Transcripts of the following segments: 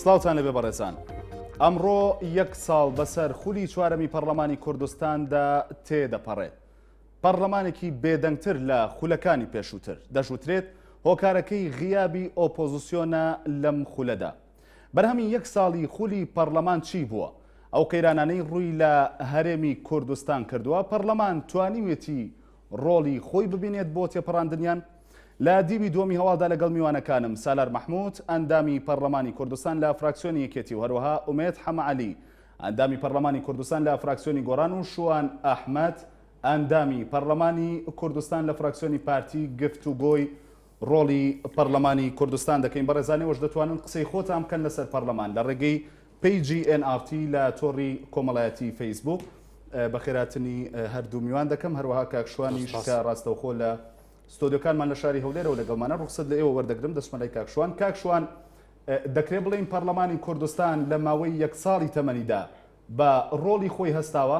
سلااوان لەبێ بەڕێزان. ئەمڕۆ یەک ساڵ بەسەر خولی چوارەمی پەرلەمانی کوردستاندا تێدەپەڕێت. پەرلەمانێکی بێدەنگتر لە خولەکانی پێشووتر دەژوترێت هۆکارەکەی غیابی ئۆپۆزیسیۆنە لەم خولەدا. بەرهەمی یەک ساڵی خولی پەرلەمان چی بووە؟ ئەو قەیرانانەی ڕووی لە هەرێمی کوردستان کردووە پەرلەمان توانیوێتی ڕۆڵی خۆی ببینێت بۆ تێپەڕاندنیان؟ لە دیوی دووەمی هەواڵدا لەگەڵ میوانەکانم سالار مەحموود ئەندامی پەرلەمانی کوردستان لە فراکسیۆنی یەکێتی و هەروەها ئومێد حەمەعەلی ئەندامی پەرلەمانی کوردستان لە فراکسیۆنی گۆڕان و شوان ئەحمەد ئەندامی پەرلەمانی کوردستان لە فراکسیۆنی پارتی گفتوگۆی ڕۆڵی پەرلەمانی کوردستان دەکەین. بەڕێزانەوەش دەتوانن قسەی خۆتان بکەن لەسەر پەرلەمان لە ڕێگەی پیجی NRT لە تۆڕی کۆمەڵایەتی فەیسبوک. بەخێراتنی هەردوو میوان دەکەم، هەروەها کاکشوانیش کە ڕاستەوخۆ لە ستۆدیۆکانمان لە شاری هەولێرەوە لەگەڵمانە ڕوخسەت لە ئێوە وەردەگرم. دەستمەلای کاکشوان. کاکشوان، دەکرێت بڵێین پەرلەمانی کوردستان لە ماوەی یەک ساڵی تەمەنیدا بە ڕۆڵی خۆی هەستاوە؟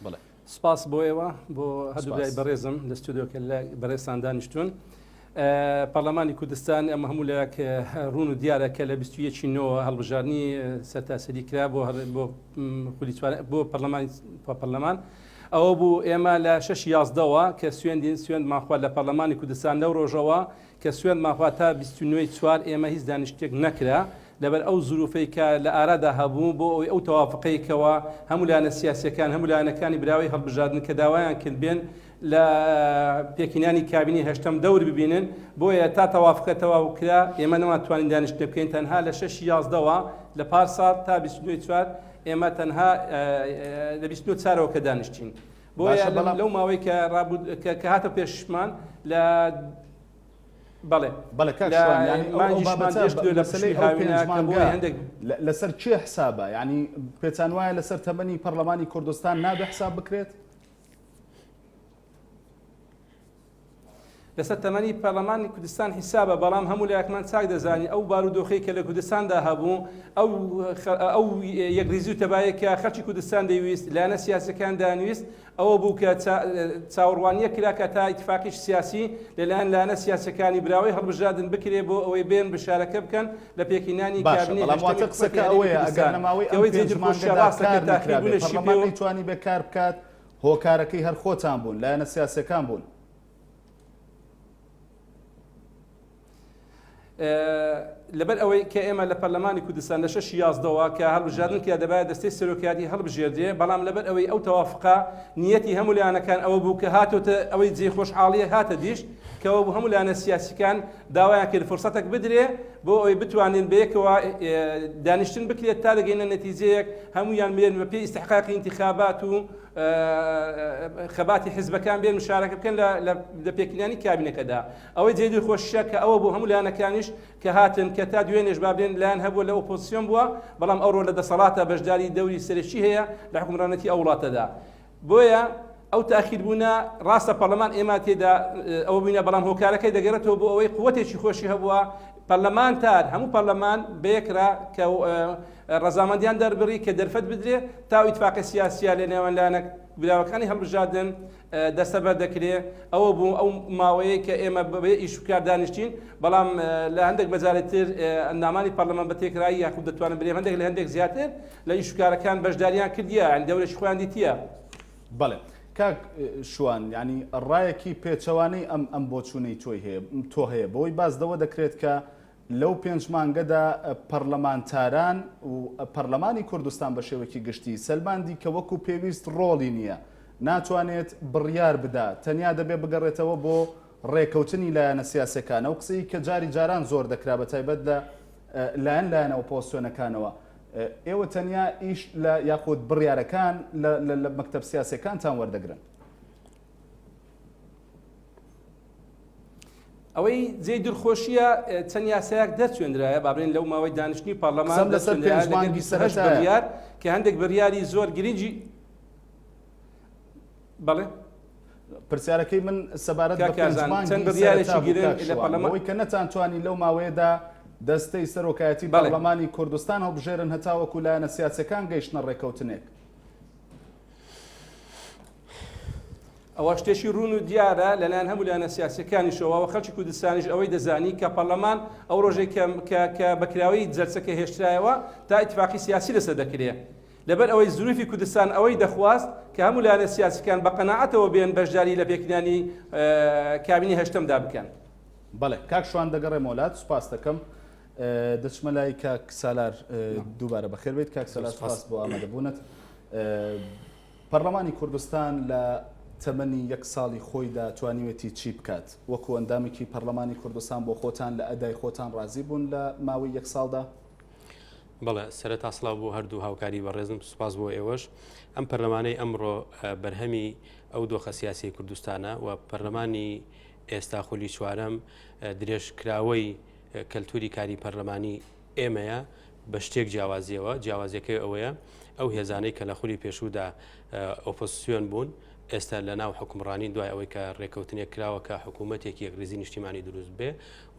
بەڵێ سپاس بۆ ئێوە، بۆ هەردوو لای بەڕێزم لە ستودیۆکە بەڕێزان دانیشتون. پەرلەمانی کوردستان ئەمە هەموو لایەک ڕوون و دیارە کە لە 21 هەڵبژارنی سەرتاسەری کرا بۆ پەرلەمان. ئەوە بوو ئێمە لە 6/11ەوە کە سوێند ماخوا لە پەرلەمانی کوردستان لەو ڕۆژەوە کە سوێند ماخوا تا 29/4 ئێمە هیچ دانیشتێک نەکرا لەبەر ئەو زروفەی کە لە ئارادا هەبوو بۆ ئەوی ئەو تەوافقەیەکەوە هەموو لایەنە سیاسیەکان هەموو لایەنەکانی براوی هەڵبژاردن کە داوایان کرد بێن لە پێکینانی کابینی هەشتم دەور ببینن. بۆیە تا تەوافقە تەواو کرا ئێمە نەماتوانین دانیشت بکەین. تەنها لە 6/11ەوە لە پارسال تا 29/4 ئێمە تەنها لە 29/4ەوە کە دانیشتین. بۆیە لەو ماوەی کە هاتە پێشمان لە لەسەر چێ حسابە؟ ینی پێچان وایە لەسەر تەمەنی پەرلەمانی کوردستان نابێ حساب بکرێت؟ لەسەر تەمەنی پەرلەمانی کوردستان حیسابە، بەڵام هەموو لایەکمان چاک دەزانی ئەو بارودۆخەی کە لە کوردستاندا هەبوو ئەو یەکریزی و تەبایەکە خەڵکی کوردستان دەیویست لایەنە سیاسەکان دانویست ئەوە بوو کە چاوەڕوانیە کرا کە تا ئیتفاقیش سیاسی لەلایەن لایەنە سیاسەکانی براوی هەڵبژاردن بکرێ بۆ ئەوەی بێن بشارەکە بکەن لە پێکینانی کابینی قسەکە ئەوەیە ئەگەر نەماوەی پەرلەمان توانی بەکار بکات هۆکارەکەی هەر خۆتان بوون لایەنە سیاسەکان بوون. لەبەر ئەوەی کە ئێمە لە پەرلەمانی کوردستان لە 6/11ەوە کە هەڵبژاردن کە دەبایە دەستەی سەرۆکایەتی هەڵبژێردرێ، بەڵام لەبەر ئەوەی ئەو تەوافقا نیەتی هەموو لایەنەکان ئەوە بوو کە هاتوتە ئەوەی جێ خۆشحاڵیە هاتە دیشت کەەوە بوو هەموو لایەنە سیاسیەکان داوایان کرد فرسەتێک بدرێ بۆ ئەوەی بتوانین بەیەکەوە دانیشتن بکرێت تا دەگەینە نەتیجەیەک هەمویان بێن بە پێی ئیستحقاقی انتخابات و خەباتی حیزبەکان بێن مشارەکە بکەن لە پێکینانی کابینەکەدا. ئەوەی جێدوی خۆشیە کە ئەوە بوو هەموو لایەنەکانیش کە هاتن کە تا دوێنێش بابێن لایەن هەبووە لە ئۆپۆزیسیۆن بووە، بەڵام ئەوڕۆ لە دەسەڵاتە بەشداری دەوری سەرەکی هەیە لە حکومڕانەتی ئەو وڵاتەدا. بۆیە ئەو تاخیربوونە ڕاستە پەرلەمان ئێمە تێدا ئەوە بینە، بەڵام هۆکارەکەی دەگەڕێتەوە بۆ ئەوەی قووەتێکی خۆشی هەبووە پەرلەمانتار هەموو پەرلەمان بەیەکرا کە ڕەزامەندیان دەربڕی کە دەرفەت بدرێ تا ئیتفاقی سیاسیە لە نێوان لایەنە براوەکانی هەڵبژاردن دەستەبەر دەکرێ. ئەوە بوو ئەو ماوەیە کە ئێمە بەبێ ئیشوکار دانیشتین، بەڵام لە هەندێک بەجارێتتر ئەندامانی پەرلەمان بە تێکرایی یاخود دەتوانن برێ هەندێک لە هەندێک زیاتر لە ئیشوکارەکان بەشداریان کردیە ئەن دەورێکی خۆیان دیتیە. بەڵێ کاک شوان، ینی ڕایەکی پێچەوانەی ئەم بۆچوونەی تۆ هەیە بۆی بازدەوە دەکرێت کە لەو 5 مانگەدا پەرلەمانتاران و پەرلەمانی کوردستان بە شێوەیەکی گشتی سەلماندی کە وەکو پێویست ڕۆڵی نییە، ناتوانێت بڕیار بدا، تەنیا دەبێت بگەڕێتەوە بۆ ڕێکەوتنی لایەنە سیاسەکانە و قسەی کە جاری جاران زۆر دەکرا بە تایبەت لە لایەنە ئۆپۆزیسیۆنەکانەوە. ئێوە تەنیا ئیش لە یاخود بڕیارەکان لە مەکتەب سیاسەکانتان وەردەگرن. ئەوەی جێی دڵخۆشیە چەند یاسایەک دەرچێنرایە بابرێن لەو ماوەی دانیشتنی پەرلەمان بڕیار کە هەندێک بڕیاری زۆر گرنگی. بەڵێ پرسیارەکەی من سەبارەت بە چەند بڕیارێکی گرنگ لە پەرلەمانەوەی کە نەتانتوانی لەو ماوەیەدا دەستەی سەرۆکایەتی پەرلەمانی کوردستان هەڵبژێرن هەتا وەکو لایەنە سیاسەکان گەیشتنە ڕێکەوتنێک. ئەوە شتێکی ڕوون و دیارە لەلایەن هەموو لایەنە سیاسیەکانیشەوە و خەڵکی کوردستانیش ئەوەی دەزانی کە پەرلەمان ئەو ڕۆژێک کە بەکراوی جەلسەکە هێشترایەوە تا ئیتفاقی سیاسی لەسەر دەکرێت لەبەر ئەوەی زروفی کوردستان ئەوەی دەخواست کە هەموو لایەنە سیاسیەکان بە قەناعەتەوە بێن بەشداری لە پێکردنی کابینی هەشتمدا بکەن. بەڵێ کاک شوان دەگەڕێم وڵات سوپاس دەکەم دەچمە لای کاک سالار دووبارە بەخێر بێت کاک سالار سوپاس بۆ ئامادەبوونت. پەرلەمانی کوردستان لە تەمەنی یەک ساڵی خۆیدا توانیوێتی چی بکات وەکو ئەندامێکی پەرلەمانی کوردستان بۆ خۆتان لە ئەدای خۆتان ڕازی بوون لە ماوەی یەک ساڵدا؟ بەڵێ سەرەتا سڵاو بۆ هەردوو هاوکاری بەڕێزم سوپاس بۆ ئێوەش. ئەم پەرلەمانەی ئەمڕۆ بەرهەمی ئەو دۆخە سیاسی کوردستانە و پەرلەمانی ئێستا خولی چوارەم درێژکراوەی کەلتوری کاری پەرلەمانی ئێمەیە بە شتێک جیاوازیەوە. جیاوازیەکەی ئەوەیە ئەو هێزانەی کە لە خولی پێشوودا ئۆپۆزیسیۆن بوون ئێستا لە ناو حکومڕانی دوای ئەوەی کە ڕێکەوتنێک کراوە کە حکوومەتێکی یەکریزی نیشتیمانی دروست بێ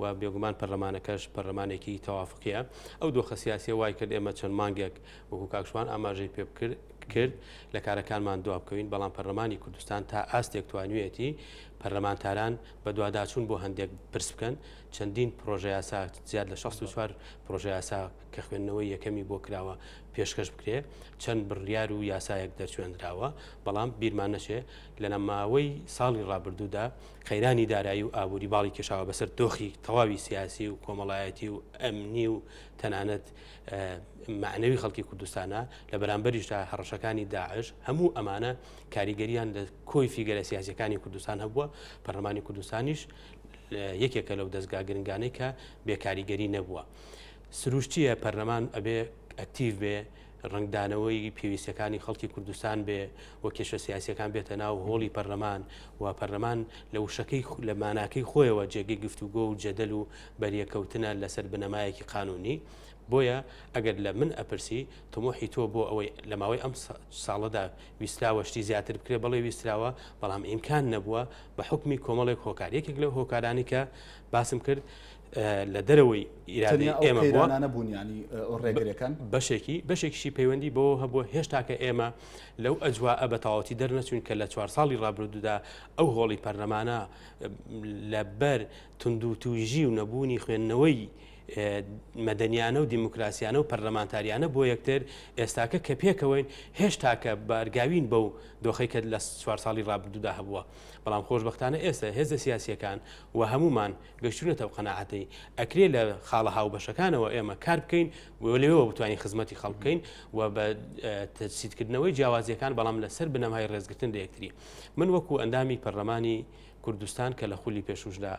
و بێگومان پەرلەمانەکەش پەرلەمانێکی تەوافقیە. ئەو دۆخە سیاسیە وای کرد ئێمە چەند مانگێک وەکو کاکشوان ئاماژەی پێ کرد لە کارەکانمان دواب بکەوین، بەڵام پەرلەمانی کوردستان تا ئاستێک توانوێتی پەرلەمانتاران بە دوواداچوون بۆ هەندێک پرس بکەن. چەندین پرۆژە یاسا زیاد لە 64 پرۆژە یاسا کە خوێندنەوەی یەکەمی بۆ کراوە پێشکەش بکرێ، چەند بڕیار و یاسایەک دەرچوێنراوە، بەڵام بیرمان نەچێ لە نەماوەی ساڵی ڕابردوودا خەیرانی دارایی و ئابووری باڵی کێشاوە بەسەر دۆخی تەواوی سیاسی و کۆمەڵایەتی و ئەمنی و تەنانەت معنەوی خەڵکی کوردستانە لە بەرامبەریشدا هەڕەشەکانی داعش هەموو ئەمانە کاریگەریان لە کۆی فیگەرە سیاسیەکانی کوردستان هەبووە. پەرلەمانی کوردستانیش یەکێکە لەو دەستگا گرنگانەی کە بێکاریگەری نەبووە. سروشتیە پەرلەمان ئەبێ ئەکتیڤ بێ، ڕنگدانەوەی پێویستەکانی خەڵکی کوردستان بێ و کێشە سیاسیەکان بێتە ناو هۆڵی پەرلەمان و پەرلەمان لە وشەکەی لە ماناکەی خۆیەوە جێگەی گفتوگۆ و جەدەل و بەریەکەوتنە لەسەر بنەمایەکی قانونی. بۆیە ئەگەر لە من ئەپرسی تۆمۆحی تۆ بۆ ئەوەی لە ماوەی ئەم ساڵەدا ویستراوە شتی زیاتر بکرێ بەڵێ ویستراوە، بەڵام ئیمکان نەبووە بە حکمی کۆمەڵێک هۆکار. یەکێک لەو هۆکارانی کە باسم کرد لە دەرەوەی ئیرادی ئێمە نەبوونیانی ڕێگرەکان بەشێکیشی پەیوەندی بۆ هەبووە هێشتاکە ئێمە لەو ئەجواءە بە تەواوەتی دەرنەچوین کە لە 4 ساڵی ڕابردوودا ئەو هۆڵی پەرلەمانە لەبەر توندوتویژی و نەبوونی خوێندنەوەی مەدەنیانە و دیموکراسیانە و پەرلەمانتاریانە بۆ یەکتر ئێستاکە کە پێکەوەین هێشتاکە بەرگاوین بەو دۆخەی کە لە 4 ساڵی ڕابردوودا هەبووە. بەڵام خۆشبەختانە ئێستا هێزە سیاسیەکان و هەمومان گەشتونەتەوە قەناعەتەی ئەکرێ لە خاڵە هاوبەشەکانەوە ئێمە کار بکەین و لەوێەوە بتوانین خزمەتی خەڵک بکەین و بە تەجسیدکردنەوەی جیاوازیەکان بەڵام لەسەر بنەمای ڕێزگرتن لە یەکتری. من وەکو ئەندامی پەرلەمانی کوردستان کە لە خولی پێشوشدا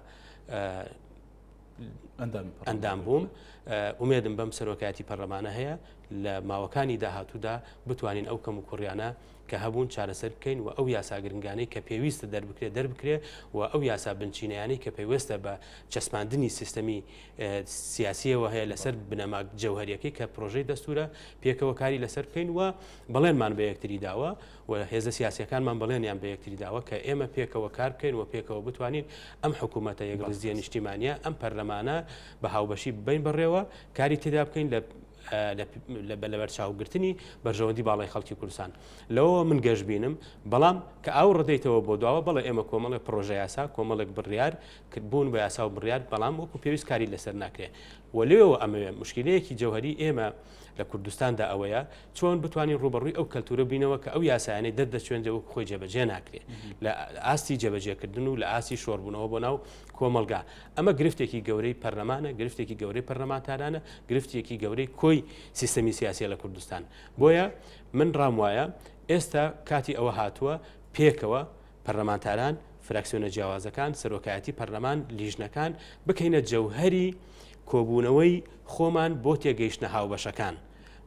ئەندام بووم، ئومێدم بەم سەرۆکایەتی پەرلەمانە هەیە لە ماوەکانی داهاتوودا بتوانین ئەو کەم و کوڕیانە کە هەبوون چارەسەر بکەین و ئەو یاسا گرنگانەی کە پێویستە دەربکرێ و ئەو یاسا بنچینەیانەی کە پێویستە بە چەسپاندنی سیستەمی سیاسیەوە هەیە لەسەر بنەما جەوهریەکەی کە پرۆژەی دەستورە پێکەوە کاری لەسەر بکەین و بەڵێنمان بە یەکتری داوە و هێزە سیاسیەکانمان بەڵێنیان بە یەکتری داوە کە ئێمە پێکەوە کار بکەین و پێکەوە بتوانین ئەم حکوومەتە یەکڕزیە نیشتیمانیە ئەم پەرلەمانە بە هاوبەشی بین بڕێوە کاری تێدا بکەین لە بەرچاوگرتنی بەرژەوەندی باڵای خەڵکی کوردستان. لەوە من گەشت بینم، بەڵام کە ئاو ڕدەیتەوە بۆ دواوە بەڵێ ئێمە کۆمەڵێک پرۆژە یاسا کۆمەڵێک بڕیار بوون بە یاسا و بڕیار، بەڵام وەکو پێویست کاری لەسەر ناکرێ. و لێەوە ئەمە مشکلەیەکی جەوهری ئێمە لە کوردستاندا ئەوەیە چۆن بتوانین ڕوبەڕووی ئەو کەلتورە بینەوە کە ئەو یاسایانەی دەردەچێندەوە خۆی جێبەجێ ناکرێت لە ئاستی جێبەجێکردن و لە ئاستی شۆڕبوونەوە بۆ ناو کۆمەلگا. ئەمە گرفتێکی گەورەی پەرلەمانە، گرفتێکی گەورەی پەرلەمانتارانە، گرفتێکی گەورەی کۆی سیستەمی سیاسیە لە کوردستان. بۆیە من ڕام وایە ئێستا کاتی ئەوە هاتووە پێکەوە پەرلەمانتاران، فراکسیۆنە جیاوازەکان، سەرۆکایەتی پەرلەمان، لیژنەکان بکەینە جەوهەری کۆبوونەوەی خۆمان بۆ تێگەیشتنە هاوبەشەکان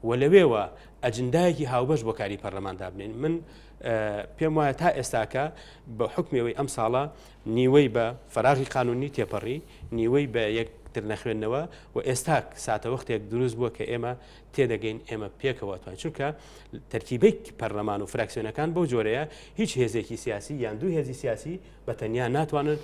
و لەوێوە ئەجندایەکی هاوبەش بۆ کاری پەرلەماندا بنین. من پێم وایە تا ئێستاکە بە حکمەوەی ئەم ساڵە نیوەی بە فەراغی قانونی تێپەڕی، نیوەی بە یەکتر نەخوێندنەوە و ئێستا ساتە وەختێک دروست بووە کە ئێمە تێدەگەین ئێمە پێکەوە توان، چونکە تەرکیبەی پەرلەمان و فراکسیۆنەکان بەو جۆرەیە هیچ هێزێکی سیاسی یان دوو هێزی سیاسی بە تەنیا ناتوانن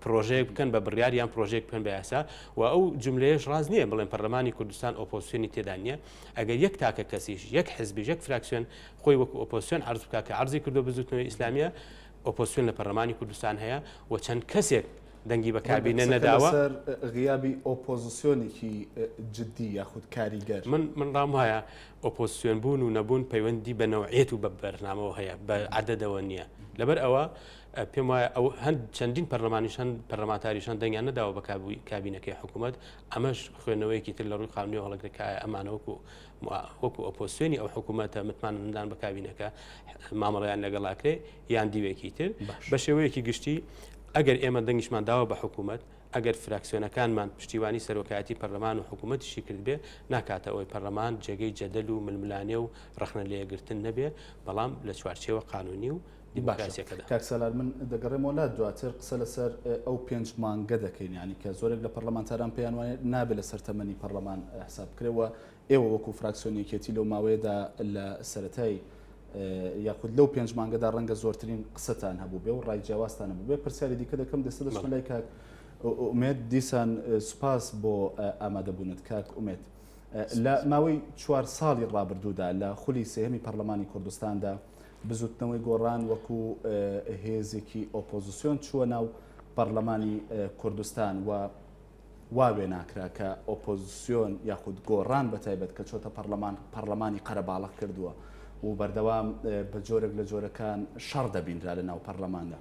پرۆژەیەک بکەن بە بڕیار یان پرۆژێک بکەن بە یاسا و ئەو جملەیەش ڕاست نییە بڵێن پەرلەمانی کوردستان ئۆپۆزیسیۆنی تێدا نیە. ئەگەر یەک تاکە کەسیش یەک حزبی یەک فراکسیۆن خۆی وەکو ئۆپۆزیسیۆن عەرز بکات کە عەرزی کردو بە زوتنەوەی ئیسلامیە ئۆپۆسیۆن لە پەرلەمانی کوردستان هەیە و چەند کەسێک دەنگی بە کابینە نەداوە سەر غیابی ئۆپۆزیسیۆنێکی جددی یاخود کاریگەر من ڕام وایە ئۆپۆسیۆن بوون و نەبوون پەیوەندی بە نەوعیەت و بە بەرنامەوە هەیە بە عەدەدەوە نییە لەبەر ئەوە پێم وایە ئەو هەند چەندین پەرلەمانیشان پەرلەمانتاریشان دەنگیان نەداوە بە کابینەکەی حکوومەت ئەمەش خوێنەوەیەکی تر لە ڕووی قانونی هەڵەگرەکایە ئەمانە وەکو ئۆپۆسیۆنی ئەو حکوومەتە متمانەدان بە کابینەکە مامەڵەیان لەگەڵاکرێ یان دیوێکی تر بە شێوەیەکی گشتی ئەگەر ئێمە دەنگیشمان داوە بە حکوومەت ئەگەر فراکسیۆنەکانمان پشتیوانی سەرۆکایەتی پەرلەمان و حکوومەتیشی کرد بێ ناکاتە ئەوەی پەرلەمان جێگەی جەدەل و ململانێ و ڕخنە لێگرتن نەبێ بەڵام لە چوارچێوە قانونی و دیموکراسیەکەدا. کاکسەلار من دەگەڕێمەوە دواتر قسە لەسەر ئەو 5 مانگە دەکەین ینی کە زۆرێک لە پەرلەمانتاران پێیان وایە نابێت لە سەرتەمەنی پەرلەمان حساب بکرێەوە ئێوە وەکو فراکسیۆنێکێتی لەو ماوەیەدا لە سەرەتای یاخود لەو 5 مانگەدا ڕەنگە زۆرترین قسەتان هەبوو بێ و ڕای جیاوازتان هەبوو بێ پرسیاری دیکە دەکەم دەستە دەچمە لای کاک ئومێد دیسان سوپاس بۆ ئامادەبوونت کاک ئومێد لە ماوەی 4 ساڵی ڕابردوودا لە خولی سێهەمی پەرلەمانی کوردستاندا بزوتنەوەی گۆڕان وەکو هێزێکی ئۆپۆزیسیۆن چووە ناو پەرلەمانی کوردستان و واوێ ناکرا کە ئۆپۆزیسیۆن یاخود گۆڕان بەتایبەت کە چۆتە پەرلەمانی قەرەباڵغ کردووە و بەردەوام بە جۆرێک لە جۆرەکان شەڕ دەبینرا لە ناو پەرلەماندا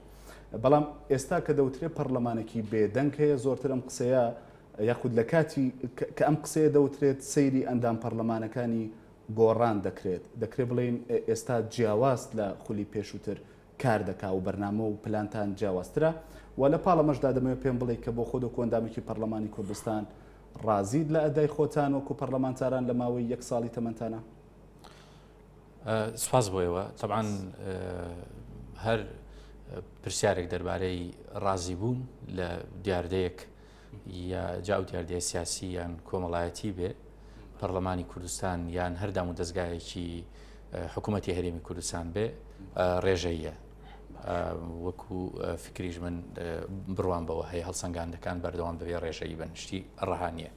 بەڵام ئێستا کە دەوترێت پەرلەمانێکی بێدەنگ هەیە زۆرتر ئەم قسەیە یاخود لە کاتی کە ئەم قسەیە دەوترێت سەیری ئەندام پەرلەمانەکانی گۆڕان دەکرێت بڵێن ئێستا جیاواز لە خولی پێشووتر کار دەکا و بەرنامە و پلانتان جیاوازترە و لە پاڵەمەشدا دەمەوێت پێم بڵێ کە بۆ خۆ کۆندامێکی پەرلەمانی کوردستان ڕازید لە ئەدای خۆتان وەکو پەرلەمانتاران لە ماوەی 1 ساڵی تەمەنتانە؟ سپاس بۆیەوە طبعاً هەر پرسیارێک دەربارەی ڕازیبوون لە دیاردەیەک یا جاو دیاردەیە سیاسی یان کۆمەڵایەتی بێ پەرلەمانی کوردستان یان هەردام و دەستگایەکی حکوومەتی هەرێمی کوردستان بێ ڕێژەیە وەکو فکریش من بڕوان بەوە هەیە هەڵسەنگاندەکان بەردەوام بەبێ ڕێژەیی بەنشتی ڕەهانیە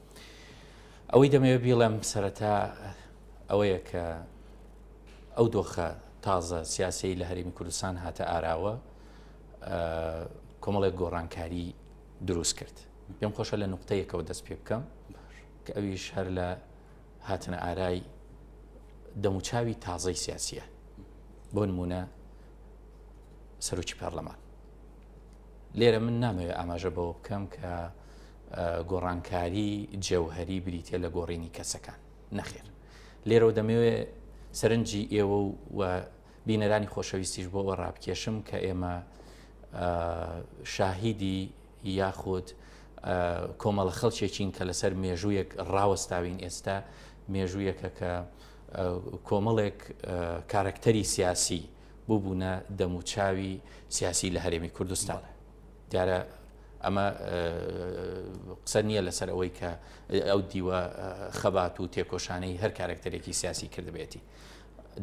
ئەوەی دەمەوێت بیڵێم سەرەتا ئەوەیە کە ئەو دۆخە تازە سیاسی لە هەرێمی کوردستان هاتە ئاراوە کۆمەڵێک گۆڕانکاری دروست کرد پێم خۆشە لە نقطەیەکەوە دەست پێ بکەم کە ئەویش هەر لە هاتنە ئارای دەموچاوی تازەی سیاسیە بۆ نمونە سەرۆکی پەرلەمان لێرە من نامەوێت ئاماژە بەوە بکەم کە گۆڕانکاری جەوهەری بریتێ لە گۆڕینی کەسەکان نەخێر لێرەوە دەمەوێت سەرنجی ئێوە و بینەرانی خۆشەویستیش بۆ ئەوە ڕابکێشم کە ئێمە شاهیدی یاخود کۆمەڵە خەڵکێکین کە لەسەر مێژوویەک ڕاوەستاوین ئێستا مێژوویەکە کە کۆمەڵێک کارکتەری سیاسی بووبوونە دەموچاوی سیاسی لە هەرێمی کوردستان دیارە ئەمە قسە نییە لەسەر ئەوەی کە ئەو دیوە خەبات و تێکۆشانەی هەر کارکتەرێکی سیاسی کردبێتی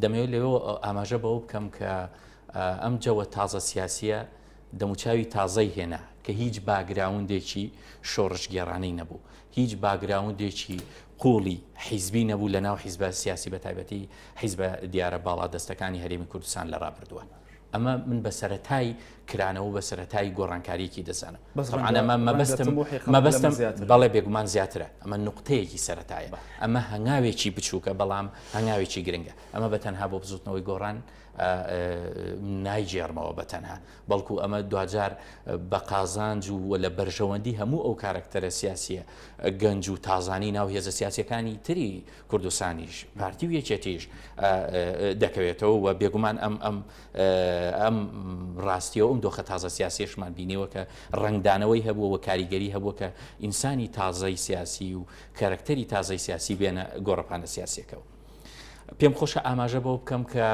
دەمەوێت لەوە ئاماژە بەوە بکەم کە ئەم جەوە تازە سیاسیە دەموچاوی تازەی هێنا کە هیچ باگراوندێکی شۆڕشگێڕانەی نەبوو هیچ باگراوندێکی قوڵی حیزبی نەبوو لە ناو حیزبە سیاسی بە تایبەتی حیزبە دیارە باڵا دەستەکانی هەرێمی کوردستان لە ڕابردووە ئەمە من بە سەرەتای کرانەوە بە سەرەتای گۆڕانکاریەکی دەزانم مەبەستم بەڵێ بێگومان زیاترە ئەمە نقطەیەکی سەرەتایە ئەمە هەنگاوێکی بچووکە بەڵام هەنگاوێکی گرنگە ئەمە بەتەنها بۆ بزوتنەوەی گۆڕان نایجێڕمەوە بەتەنها بەڵکو ئەمە دوجار بە قازانج و لە بەرژەوەندی هەموو ئەو کارکتەرە سیاسیە گەنج و تازانی ناو هێزە سیاسیەکانی تری کوردستانیش پارتی و یەکێتیش دەکەوێتەوە و بێگومان ئەم ڕاستیەوە ئەم دۆخە تازە سیاسیشمان بینیوە کە ڕنگدانەوەی هەبووە و کاریگەری هەبووە کە ئینسانی تازەی سیاسی و کارکتەری تازەی سیاسی بێنە گۆڕەپانە سیاسیەکەەوە پێم خۆشە ئاماژە بەوە بکەم کە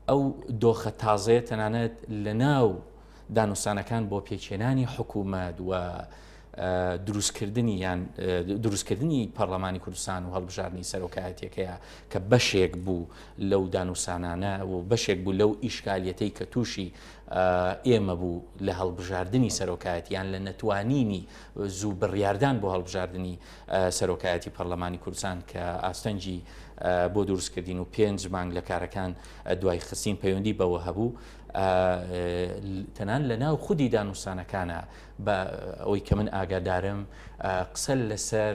ئەو دۆخە تازەیە تەنانەت لە ناو دانوستانەکان بۆ پێچێنانی حکوومەت و دروستکردنی پەرلەمانی کوردستان و هەڵبژاردننی سەرۆکایەتێکەیە کە بەشێک بوو لەو دانوسانانە و بەشێک بوو لەو ئیشکالیەتەی کە تووشی ئێمە بوو لە هەڵبژاردننی سەرۆکایەتیان لە نەتوانینی زوو بڕیاردان بۆ هەڵبژاردننی سەرۆکایەتی پەرلەمانی کوردستان کە ئاستەنجی بۆ دروستکردین و 5 مانگ لە کارەکان دوای خستین پەیوەندی بەوە هەبوو تەنان لە ناو خودی دانووسانەکانە بە ئەوەی کە من ئاگادارم قسە لەسەر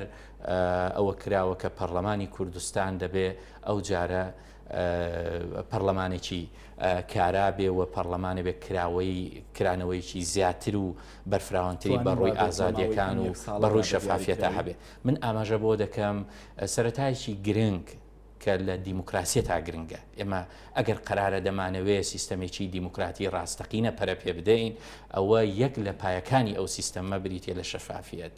ئەوە کراوە کە پەرلەمانی کوردستان دەبێ ئەو جارە پەرلەمانێکی کارا بێ و پەرلەمانە بێ کرانەوەیکی زیاتر و بەرفراوانتری بەڕووی ئازادیەکان و بەڕووی شەفافیەتە هەبێ. من ئاماژە بۆ دەکەم سەرەتایکی گرنگ کە لە دیموکراسی تا گرنگە. ئێمە ئەگەر قرارە دەمانەوێت سیستەمێکی دیموکراتی ڕاستەقینە پەرە پێ بدەین ئەوە یەک لە پایەکانی ئەو سیستەمە بریتێ لە شەفافیەت.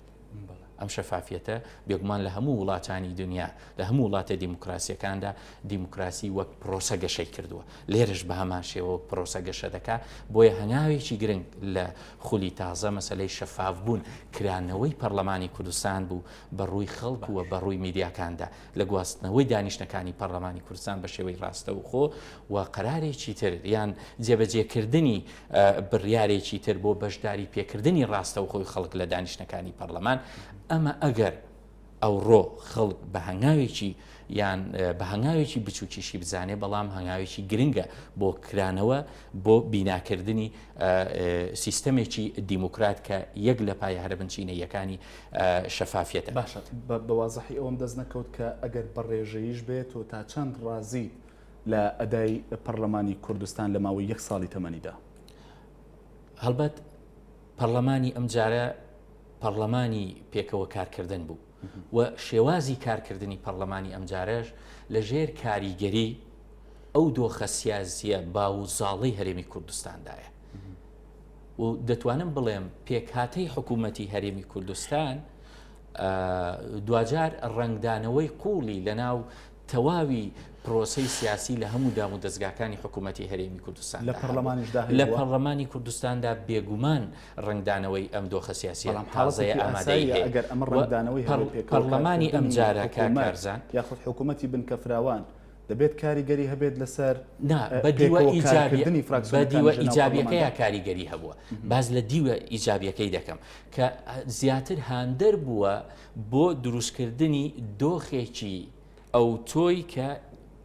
ئەم شەفافیەتە بێگومان لە هەموو وڵاتانی دنیا لە هەموو وڵاتە دیموکراسیەکاندا دیموکراسی وەک پرۆسە گەشەی کردووە لێرش بە هەمان شێوە پرۆسە گەشە دەکات بۆیە هەنگاوێکی گرنگ لە خولی تازە مەسەلەی شەفاف بوون کرانەوەی پەرلەمانی کوردستان بوو بەڕووی خەڵک و بەڕووی میدیاکاندا لە گواستنەوەی دانیشتەکانی پەرلەمانی کوردستان بە شێوەی ڕاستە و خۆ و قەرارێکی تر یان جێبەجێکردنی بڕیارێکی تر بۆ بەشداری پێکردنی ڕاستە و خۆی خەڵک لە دانیشتەکانی پەرلەمان ئەمە ئەگەر ئەو ڕۆ خەڵک بە هەنگاوێکی یان بە هەنگاوێکی بچووکیشی بزانێ بەڵام هەنگاوێکی گرنگە بۆ کرانەوە بۆ بیناکردنی سیستەمێکی دیموکرات کە یەک لە پای هەربنچینەیەکانی شەفافیەتە. باشە بەوازەحی ئەوم دەست نەکەوت کە ئەگەر بەڕێژەیش بێت و تا چەند ڕازی لە ئەدای پەرلەمانی کوردستان لە ماوەی 1 ساڵی تەمەنیدا. هەڵبەت پەرلەمانی ئەم جارە پەرلەمانی پێکەوە کارکردن بوو و شێوازی کارکردنی پەرلەمانی ئەمجارەش لە ژێر کاریگەری ئەو دۆخە سیاسیە باوزاڵی هەرێمی کوردستاندایە و دەتوانم بڵێم پێکهاتەی حکوومەتی هەرێمی کوردستان دوجار ڕنگدانەوەی قوڵی لە ناو تەواوی پرۆسەی سیاسی لە هەموو دام و دەستگاکانی حکوومەتی هەرێمی کوردستان لە پەرلەمانی کوردستاندا بێگومان ڕنگدانەوەی ئەم دۆخە سیاسی تازەیە ئامادەی پەرلەمانی ئەم جارە کارزان یاخود حکوومەتی بنکە فراوان دەبێت کاریگەری هەبێت لەسەر بەدیوە ئیجابیەکەی کاریگەری هەبووە باز لە دیوە ئیجابیەکەی دەکەم کە زیاتر هاندەر بووە بۆ دروستکردنی دۆخێکی ئەو تۆی کە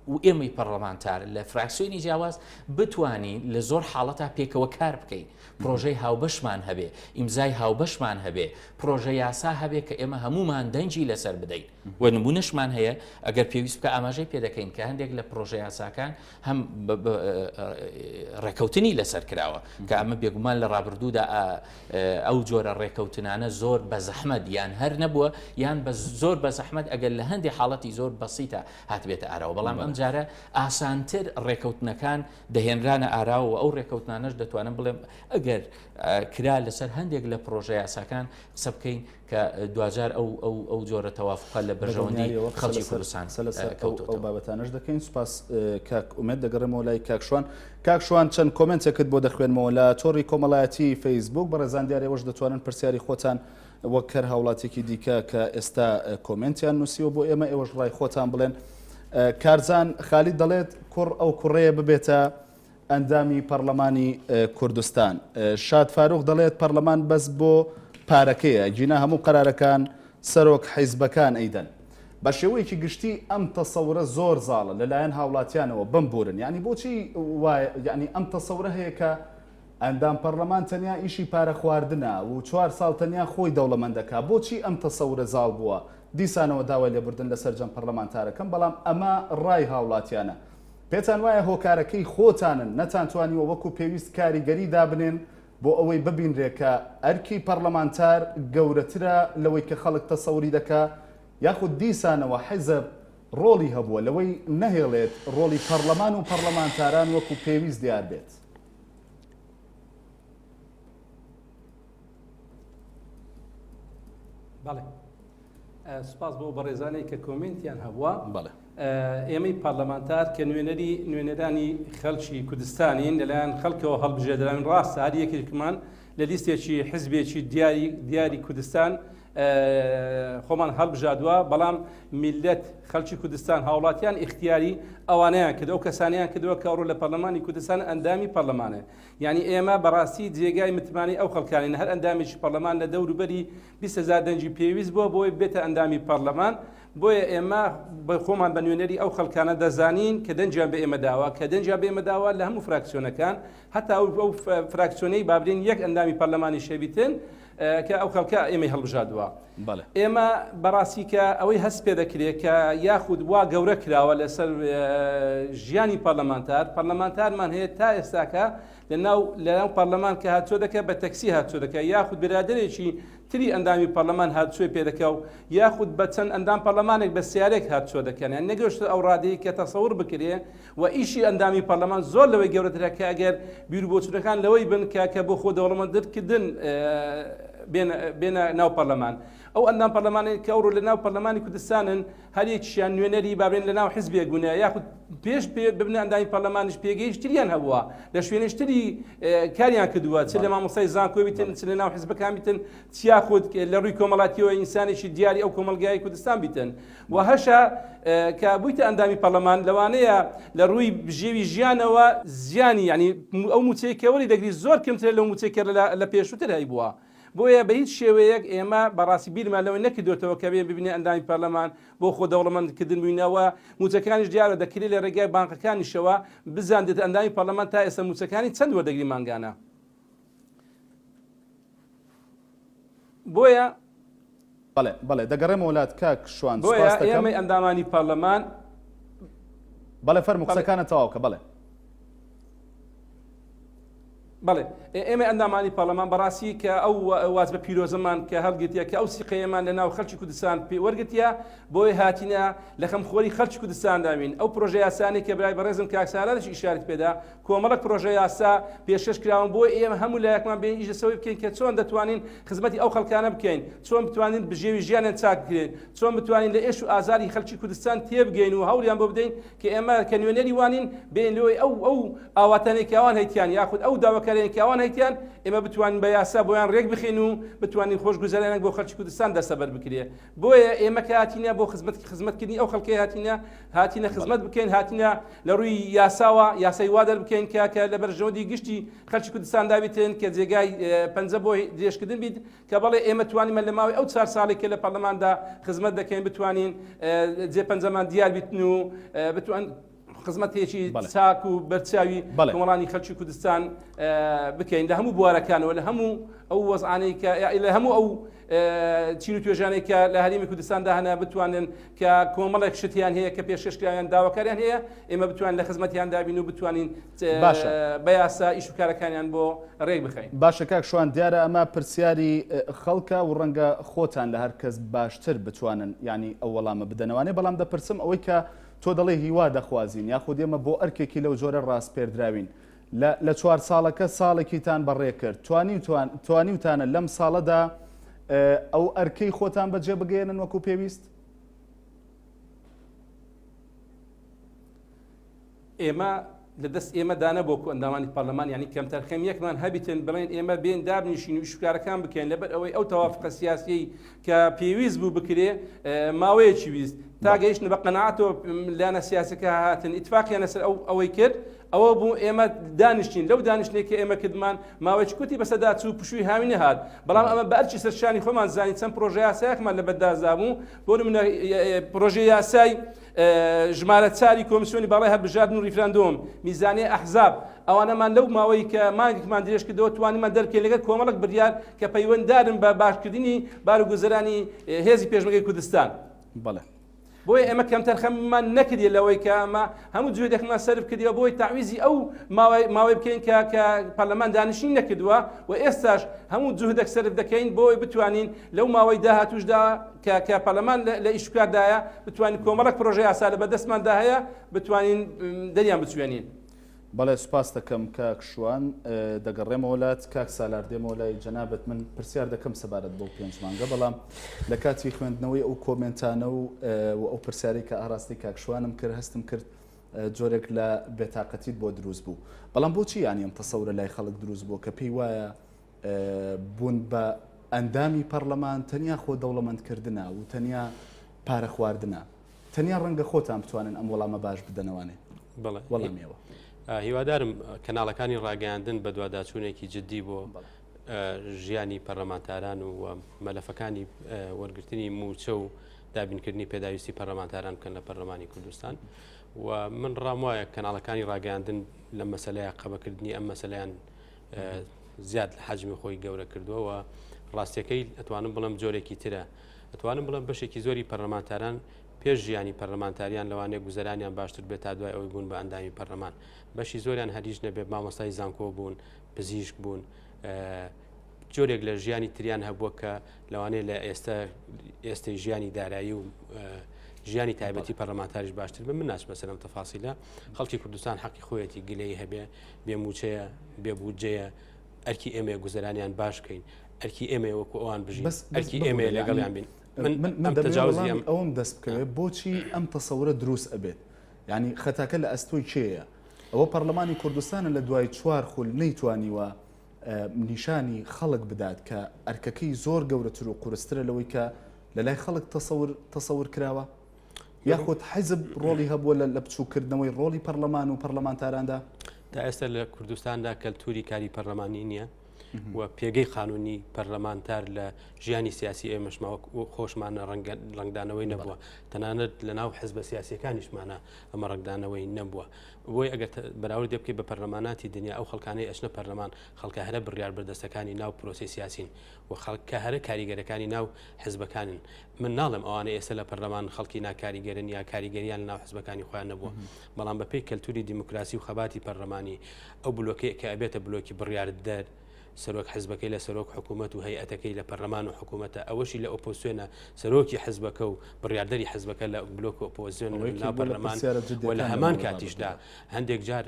و ئێمەی پەرلەمانتار لە فراکسیۆنی جیاواز بتوانین لە زۆر حاڵەتا پێکەوە کار بکەین پرۆژەی هاوبەشمان هەبێ ئیمزای هاوبەشمان هەبێ پرۆژە یاسا هەبێ کە ئێمە هەمومان دەنجی لەسەر بدەین و نمونەشمان هەیە ئەگەر پێویست بکە ئاماژەی پێ دەکەین کە هەندێک لە پرۆژە یاساکان هەم ڕێکەوتنی لەسەر کراوە کە ئەمە بێگومان لە ڕابردوودا ئەو جۆرە ڕێکەوتنانە زۆر بە زەحمەت یان هەر نەبووە یان زۆر بە زەحمەت ئەگەر لە هەندێک حاڵەتی زۆر بەسیتە هاتبێتە ئاراوە بەڵام ئەم جارە ئاسانتر ڕێکەوتنەکان دەهێنرانە ئاراوە ئەو ڕێکەوتنانەش دەتوانم بڵێم ئەگەر کرا لەسەر هەندێک لە پرۆژە یاساکان قسە بکەین کە دوجار ئەو جۆرە تەوافقە لە بەرژەوەندی خەڵکی کوردستان ئەو بابەتانەش دەکەین سوپاس کاک ئومێد دەگەڕێمەوە لای کاکشوان چەند کۆمنتێکت بۆ دەخوێنمەوە لە تۆڕی کۆمەڵایەتی فەیسبوک بەڕێزان دیارەوەش دەتوانن پرسیاری خۆتان وەک کەر هاوڵاتێکی دیکە کە ئێستا کۆمنتیان نووسیوە بۆ ئێمە ئێوەش ڕای خۆتان بڵێن. کارزان خالی دەڵێت کوڕ ئەو کوڕەیە ببێتە ئەندامی پەرلەمانی کوردستان. شاد فاروق دەڵێت پەرلەمان بەس بۆ پارەکەیە جینا هەموو قەرارەکان سەرۆک حیزبەکان ئەیدەن بە شێوەیەکی گشتی ئەم تەسەورە زۆر زاڵە لەلایەن هاوڵاتیانەوە بمبورن یعنی بۆچی وایە یعنی ئەم تەسەورە هەیە کە ئەندام پەرلەمان تەنیا ئیشی پارە خواردنە و 4 ساڵ تەنیا خۆی دەوڵەمەندەکە بۆچی ئەم تەسەورە زاڵ بووە دیسانەوە داوای لێبوردن لەسەر جەم پەرلەمانتارەکەم بەڵام ئەمە ڕای هاوڵاتیانە پێتان وایە هۆکارەکەی خۆتانن نەتانتوانیوە وەکو پێویست کاریگەری دابنێن بۆ ئەوەی ببینرێ کە ئەرکی پەرلەمانتار گەورەترە لەوەی کە خەڵک تەسەوری دەکا یاخود دیسانەوە حیزب ڕۆڵی هەبووە لەوەی نەهێڵێت ڕۆڵی پەرلەمان و پەرلەمانتاران وەکو پێویست دیار بێت. بەڵێ سوپاس بۆ بەڕێزانەی کە کۆمنتیان هەبووە. ئێمەی پارلەمانتار کە نوێنەرانی خەڵکی کوردستانین لەلایەن خەڵکەوە هەڵبژێردراوین ڕاستە هەر یەکێکمان لە لیستێکی حزبێکی دیاری کوردستان خۆمان هەڵبژادووە بەڵام میلەت خەڵکی کوردستان هاوڵاتیان اختیاری ئەوانەیان کردو ئەو کەسانیان کردووە کە ڕوو لە پەرلەمانی کوردستان ئەندامی پەرلەمانە یعنی ئێمە بەڕاستی جێگای متمانی ئەو خەڵکانین هەر ئەندامێکی پەرلەمان لە دەوروبەری 20,000 دەنجی پێویست بووە بۆی بێتە ئەندامی پەرلەمان بۆیە ئێمە بە خۆمان بە نوێنەری ئەو خەڵکانە دەزانین کە دەنجیان بە ئێمە داوە کە دەنجیان بە ئێمە داوە لە هەموو فراکسیۆنەکان هەتا ئەو فراکسیۆنەی بابرین یەک ئەندامی پەرلەمانی شەبیتن کە ئەو خەڵکە ئێمەی هەڵبژادووە ئێمە بەڕاستی کە ئەوەی هەست پێ دەکرێت کە یاخود وا گەورە کراوە لەسەر ژیانی پەرلەمانتارمان هەیە تا ئێستاکە لەناو پەرلەمان کە هاتووە دەکە بە تەکسی هاتووە دەکە یاخود برادێکی تری ئەندامی پەرلەمان هاتووێ پێ دەکە و یاخود بە چەند ئەندام پەرلەمانێک بە سیارێک هاتووە دەکەن یان نەگەشتە ئەو ڕادەیە کە تەسەور بکرێ و ئیشی ئەندامی پەرلەمان زۆر لەوەی گەورەترە کە ئەگەر بیربۆچوونەکان لەوەی بن کە بۆ خۆ دەوڵەمەندکردن بێنە ناو پەرلەمان ئەو ئەندام پەرلەمانی کە ئەوڕۆ لە ناو پەرلەمانی کوردستانن هەرێکیان نوێنەری بابرێن لە ناو حیزبێک بوونە یاخود پێش ببنە ئەندامی پەرلەمانیش پێگەیشتریان هەبووە لە شوێنشتری کاریان کردووە چ لە مامۆستای زانکۆ بیتن چ لە ناو حیزبەکان بیتن چیاخود لە ڕووی کۆمەڵاتیەوە ئینسانێکی دیاری ئەو کۆمەلگای کوردستان بیتن و هەشە کە بوویتە ئەندامی پەرلەمان لەوانەیە لە ڕووی ژێوی ژیانەوە زیانی ینی ئەو موچەیەکەوەری دەگری زۆر کەمترە لەو موچێکە لە پێشووتر هەی بووە بۆیە بە هیچ شێوەیەک ئێمە بەڕاستی بیرمان لەوەی نەکردوێتەوە کە بێن ببینێ ئەندامی پەرلەمان بۆ خۆ دەوڵەمەندکردن بووینەوە موچەکانیش دیارە دەکرێت لە ڕێگای بانقەکانیشەوە بزانێت ئەندامی پەرلەمان تا ئێستا موچەکانی چەند وەردەگری مانگانە بۆیە بەڵێ دەگەڕێمە وڵات کاک شوان بۆیە ئێمەی ئەندامانی پەرلەمان بەڵێ فەرموو قسەکانە تەواوکە بەڵێ بەڵێ ئێمە ئەندامانی پەرلەمان بەڕاستی کە ئەو واز بە پیرۆزەمان کە هەڵگرتیە کە ئەو سیقەیەمان لە ناو خەڵکی کوردستان وەرگرتیە بۆی هاتینە لە خەمخۆری خەڵکی کوردستان داوین ئەو پرۆژە یاسانی کە برای بەڕێزم کاکسالادش ئیشارەت پێدا کۆمەڵک پرۆژە یاسا پێشکەش کراون بۆ ئێمە هەموو لایەکمان بێن ئیش لەسەوەی بکەین کە چۆن دەتوانین خزمەتی ئەو خەڵکانە بکەین چۆن بتوانین بژێوی ژیانیان چاک بکەین چۆن بتوانین لە ئێش و ئازاری خەڵکی کوردستان تێبگەین و هەوڵیان بۆ بدەین کە ئێمە کە نوێنەری وانین بێن لەوەی ئەو ئاواتانێکی ئەوان هەیتیان یاخود ئەو داواکارێکی ئەوان هەیتیان ئێمە بتوانین بە یاسا بۆیان ڕێک بخین و بتوانین خۆشگوزاریانێک بۆ خەڵکی کوردستان دەسەبەر بکرێ بۆیە ئێمە کە هاتینە بۆ خزمەتکردنی ئەو خەڵکی هاتینە خزمەت بکەین هاتینە لە ڕووی یاساوە یاسای وا دەربکەین کە لە بەرژەوەندی گشتی خەڵکی کوردستان دابێتن کە جێگای پەنجە بۆ درێژکردن بیت کە بەڵێ ئێمە توانیمە لە ماوەی ئەو 4 ساڵێک کە لە پەرلەماندا خزمەت دەکەین بتوانین جێ پەنجەمان دیار بیتن و بتوان خزمەتێکی چاک و بەرچاوی کۆمەڵانی خەڵکی کوردستان بکەین لە هەموو بوارەکانەوە لە هەموو ئەو وەزعانەی لە هەموو ئەو چین و توێژانێک کە لە هەرێمی کوردستاندا هەنا بتوانن کە کۆمەڵێک شتیان هەیە کە پێشکەشکراویان داواکاریان هەیە ئێمە بتوانین لە خزمەتیان دابین و بتوانین بە یاسا ئیش و کارەکانیان بۆ ڕێک بخەین. باشە کاک شوان دیارە ئەمە پرسیاری خەڵکە و ڕەنگە خۆتان لە هەر کەس باشتر بتوانن ینی ئەو وەڵامە بدەنەوەوانێ بەڵام دەپرسم ئەوەی کە تۆ دەڵێ هیوا دەخوازیین یاخود ئێمە بۆ ئەرکێکی لەو جۆرە ڕاستپێردراوین لە 4 ساڵەکە ساڵێکیتان بەڕێ کرد توانیوتانە لەم ساڵەدا ئەو ئەرکەی خۆتان بەجێ بگەێنن وەکو پێویست؟ ئێمە لەدەست ئێمە دانە بۆ ئەندامانی پەرلەمان ینی کەمتر خەمیەکمان هەبیتن بڵێن ئێمە بێن دابنیشین و شکارەکان بکەین لەبەر ئەوەی ئەو تەوافقە سیاسی کە پێویست بوو بکرێ ماوەیەکی ویست تا گەیشتن بە قەنەعاتەوە لایەنە سیاسەکە هاتن ئیتفاقیان لەسەر ئەوەی کرد ئەوە بوو ئێمە دانیشتین لەو دانیشتێکی ئێمە کردمان ماوەیەکی کوتی بەسەدا چوو پشووی هاوینە هات بەڵام ئەمە بە ئەرچی سەرشانی خۆمان زانین چەند پرۆژە یاسایەکمان لە بەردازا بوو بۆ نمونە پرۆژە یاسای ژمارە 4 کۆمیسیۆنی باڵای هەڵبژاردن و ریفراندۆم میزانی ئەحزاب ئەوانەمان لەو ماوەی کە مانگێکمان درێژ کردەوە توانیمان دەرکەین لەگەڵ کۆمەڵک بڕیار کە پەیوەنددارن بە باشکردنی بارگوزەرانی هێزی پێشمەرگەی کوردستان. بەڵێ بۆیە ئێمە کەمتر خەممان نەکردی لەوەی کە ئەمە هەموو جوێدەکمان سەرف کردیەوە بۆی تعویزی ئەو ماوەی بکەین کە پەرلەمان دانیشتنی نەکردووە و ئێستاش هەموو جوهدێک سەرف دەکەین بۆی بتوانین لەو ماوەی داهاتوشدا کە پەرلەمان لە ئیشکاردایە بتوانین کۆمەڵک پرۆژە یاسا لە بەدەستماندا هەیە بتوانین دەریان بچوێنین. بەڵێ سوپاس دەکەم کاک شوان دەگەڕێمە وڵات کاک سالار دێمە لای جەنابەت من پرسیار دەکەم سەبارەت بۆ 5 مانگە بەڵام لە کاتی خوێندنەوەی ئەو کۆمنتانە و ئەو پرسیاری کە ئاراستی کاک شوانم کرد هەستم کرد جۆرێک لە بێتاقەتیت بۆ دروست بوو بەڵام بۆچی یانی ئەم تەسەورە لای خەڵک دروست بوو کە پێی وایە بوون بە ئەندامی پەرلەمان تەنیا خۆ دەوڵەمەندکردنە و تەنیا پارە خواردنە، تەنیا ڕەنگە خۆتان بتوانن ئەم وەڵامە باش بدەنەوەنێ. وەڵامیەوە هیوادارم کەناڵەکانی ڕاگەاندن بە دوواداچوونێکی جددی بۆ ژیانی پەرلەمانتاران و مەلەفەکانی وەرگرتنی موچە و دابینکردنی پێداویستی پەرلەمانتاران بکەن لە پەرلەمانی کوردستان و من ڕام وایە کەناڵەکانی ڕاگەاندن لە مەسەلەیە قەبەکردنی ئەم مەسەلەیان زیاد لە حەجمی خۆی گەورە کردووە و ڕاستیەکەی ئەتوانم بڵم جۆرێکی ترە، ئەتوانم بڵم بەشێکی زۆری پەرلەمانتاران پێش ژیانی پەرلەمانتاریان لەوانەیە گوزەرانیان باشتر بێت تا دوای ئەوەی بوون بە ئەندامی پەرلەمان. بەشی زۆریان هەریش نەبێ مامۆستای زانکۆ بوون، پزیشک بوون، جۆرێک لە ژیانی تریان هەبووە کە لەوانەیە لە ئێستای ژیانی دارایی و ژیانی تایبەتی پەرلەمانتاریش باشتر بن. من ناچمە سەر ئەم تەفاسیلە. خەڵکی کوردستان حەقی خۆیەتی گلەی هەبێ، بێموچەیە، بێبوجەیە، ئەرکی ئێمە گوزەرانیان باش بکەین، ئەرکی ئێمە وەکو ئەوان بژین، ئەرکی ئێمە لەگەڵیان بین. من تەجاوزی ئەوم دەست بکەوێت بۆچی ئەم تەسەورە دروست ئەبێت، یعنی خەتاکە لە ئەستۆی کێیە؟ ئەوە پەرلەمانی کوردستانە لە دوای 4 خول نەیتوانیوە نیشانی خەڵک بدات کە ئەرکەکەی زۆر گەورەتر و قورسترە لەوەی کە لە لای خەڵک تەسەور کراوە، یاخود حیزب ڕۆڵی هەبووە لە بچووکردنەوەی ڕۆڵی پەرلەمان و پەرلەمانتاراندا؟ تا ئێستا لە کوردستاندا کەلتوری کاری پەرلەمانی نییە و پێگەی قانونی پەرلەمانتار لە ژیانی سیاسی ئێمەشماوە خۆشمانە ڕنگدانەوەی نەبووە، تەنانەت لە ناو حزبە سیاسیەکانیشمانە ئەمە ڕنگدانەوەی نەبووە. بۆی ئەگەر بەراورد بکەیت بە پەرلەماناتی دنیا ئەو خەڵکانەی ئەچنە پەرلەمان خەڵکە هەرە بڕیار بەردەستەکانی ناو پرۆسی سیاسین و خەڵکە هەرە کاریگەرەکانی ناو حزبەکانن. من ناڵم ئەوانە ئێستا لە پەرلەمان خەڵکی ناکاریگەرن یا کاریگەریان لە ناو حزبەکانی خۆیان نەبووە، بەڵام بەپێی کەلتوری دیموکراسی و خەباتی پەرلەمانی ئەو بلۆکەیە کە ئەبێتە بلۆکی بڕیاردەر سەرۆک حزبەکەی لە سەرۆک حکوومەت و هەیئەتەکەی لە پەرلەمان و حکوومەتە، ئەوەشی لە ئۆپۆزیسیۆنە سەرۆکی حزبەکە و بڕیاردەری حزبەکە لە بلۆک ئۆپۆزیسیۆن ناو پەرلەمان و لە هەمان کاتیشدا هەندێک جار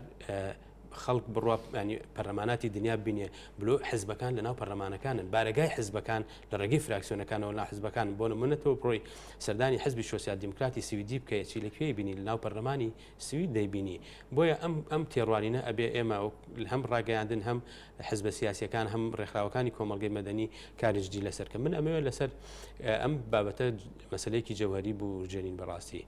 خەڵک بڕوا ینی پەرلەماناتی دنیا بینێ بلۆ حزبەکان لە ناو پەرلەمانەکانن، بارگای حزبەکان لە ڕێگەی فراکسیۆنەکانەوە ناو حزبەکان بۆ نمونەتەوە پڕۆی سەردانی حزبی سۆسیال دیموکراتی سویدی بکەیت چی لەکوێی بینی لە ناو پەرلەمانی سوید دەیبینی. بۆیە ئەم تێڕوانینە ئەبێ ئێمە هەم ڕاگەیاندن هەم حزبە سیاسیەکان هەم ڕێکخراوەکانی کۆمەڵگەی مەدەنی کارجدی لەسەرکە. من ئەمەوێت لەسەر ئەم بابەتە مەسلەیەکی جەوهەری بوو ژێنین بەڕاستی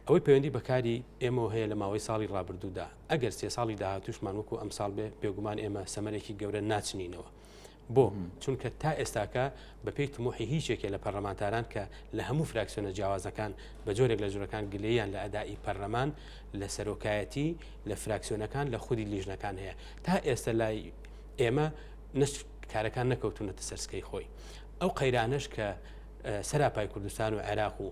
ئەوەی پەیوەندی بەکاری ئێمە هەیە لە ماوەی ساڵی ڕابردوودا. ئەگەر 3 ساڵی داهاتووشمان وەکو ئەم ساڵ بێ بێگومان ئێمە سەمەرێکی گەورە ناچنینەوە. بۆ چونکە تا ئێستاکە بەپێی تمۆحی هیچێکێ لە پەرلەمانتاران کە لە هەموو فراکسیۆنە جیاوازەکان بە جۆرێک لە جۆرەکان گلەیان لە ئەدای پەرلەمان لە سەرۆکایەتی لە فراکسیۆنەکان لە خودی لیژنەکان هەیە. تا ئێستا لای ئێمە کارەکان نەکەوتونەتە سەرسکەی خۆی. ئەو قەیرانش کە سەراپای کوردستان و عێراق و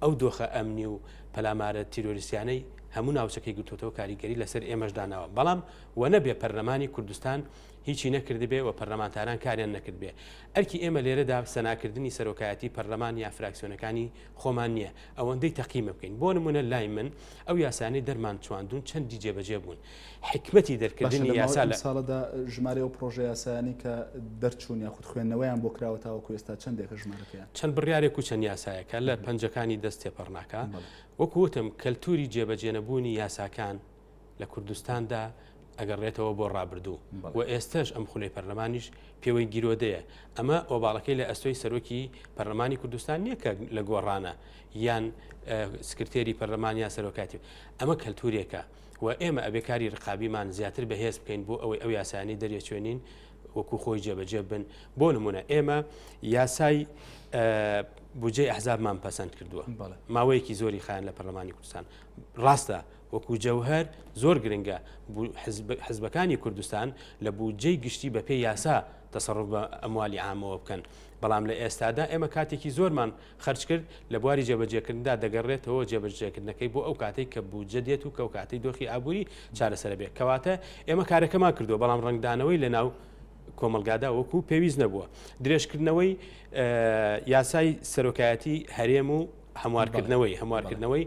ئەو دۆخە ئەمنی و پەلامارە تیرۆریسیانەی هەموو ناوچەکەی گوتوتەوە کاریگەری لەسەر ئێمەشداناوە، بەڵام وە نەبێ پەرلەمانی کوردستان هیچی نەکردی بێ و پەرلەمانتاران کاریان نەکرد بێ. ئەرکی ئێمە لێرەدا سەناکردنی سەرۆکایەتی پەرلەمان یا فراکسیۆنەکانی خۆمان نییە، ئەوەندەی تەقیمە بکەین. بۆ نمونە لای من ئەو یاسانەی دەرمان چواندون چەندی جێبەجێ بوون. حکمەتی دەرکردنی یاسا لە ساڵەدا ژمارە و پرۆژە یاسایانی کە دەرچوون یاخود خوێندنەوەیان بۆ کراوە تاوەکو ئێستا چەندێکە ژمارەکەیان؟ چەند بڕیارێک و چەند یاسایەکە لە پەنجەکانی دەست تێپەڕناکە. وەکوتم کەلتوری جێبەجێنەبوونی یاساکان لە کوردستاندا ئەگەڕێتەوە بۆ ڕابردوو و ئێستش ئەم خولەی پەرلەمانیش پێوەی گیرۆدەیە. ئەمە ئۆباڵەکەی لە ئەستۆی سەرۆکی پەرلەمانی کوردستان نییە کە لە گۆڕانە یان سکرتێری پەرلەمان یا سەرۆکاتی، ئەمە کەلتورێکە و ئێمە ئەبێکاری ڕقابیمان زیاتر بەهێز بکەین بۆ ئەوەی ئەو یاسانی دەرێچوێنین وەکو خۆی جێبەجێ بن. بۆ نمونە ئێمە یاسای بودجەی ئەحزابمان پەسەند کردووە، ماوەیەکی زۆری خایان لە پەرلەمانی کوردستان. ڕاستە وەکو جەوهەر زۆر گرنگە حزبەکانی کوردستان لە بودجەی گشتی بە پێی یاسا تەسەڕف بە ئەموالی عامەوە بکەن، بەڵام لە ئێستادا ئێمە کاتێکی زۆرمان خەرج کرد لە بواری جێبەجێکردندا دەگەڕێتەوە جێبەجێکردنەکەی بۆ ئەو کاتێک کە بودجە دێت و کەو کاتەی دۆخی ئابووری چارەسەر بێت. کەواتە ئێمە کارەکەمان کردووە، بەڵام ڕنگدانەوەی لە ناو کۆمەلگادا وەکو پێویست نەبووە. درێژکردنەوەی یاسای سەرۆکایەتی هەرێم و هەموارکردنەوەی